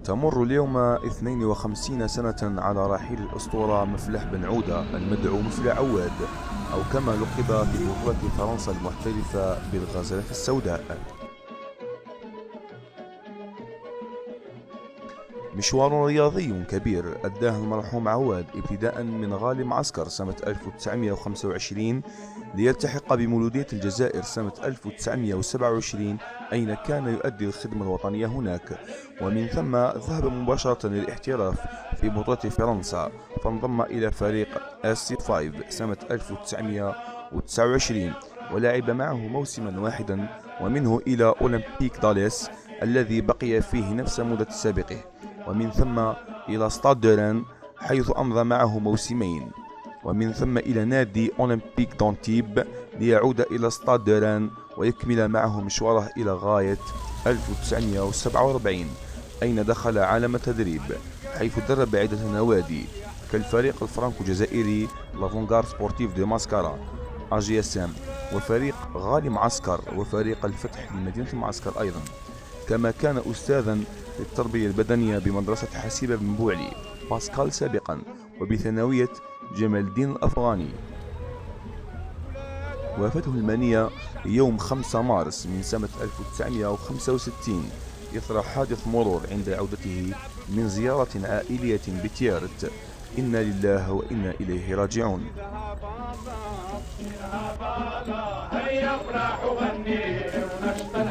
تمر اليوم 52 سنة على رحيل الأسطورة مفلح بن عودة المدعو مفلح عواد، أو كما لقب في بطولة فرنسا المحترفة بالغزالة السوداء. مشوار رياضي كبير أداه المرحوم عواد ابتداء من غالي معسكر سنة 1925 ليلتحق بمولودية الجزائر سنة 1927، أين كان يؤدي الخدمة الوطنية هناك، ومن ثم ذهب مباشرة للاحتراف في بطولة فرنسا، فانضم إلى فريق SC5 سنة 1929 ولعب معه موسما واحدا، ومنه إلى أولمبيك داليس الذي بقي فيه نفس مدة سابقه، ومن ثم إلى ستاد دو رين حيث أمضى معه موسمين، ومن ثم إلى نادي أولمبيك دونتيب ليعود إلى ستاد دو رين ويكمل معه مشواره إلى غاية 1947 أين دخل عالم التدريب، حيث درب عدة نوادي كالفريق الفرنكو جزائري لافونغار سبورتيف دو ماسكارا AGSM، وفريق غالي معسكر، وفريق الفتح لمدينة المعسكر أيضا. كما كان أستاذا للتربية البدنية بمدرسة حسيبة بن بوعلي باسكال سابقا، وبثانوية جمال الدين الأفغاني. وافته المنية يوم 5 مارس من سنة 1965 إثر حادث مرور عند عودته من زيارة عائلية بتيارت. إنا لله وإنا إليه راجعون. هيا افرح وغني ونشطن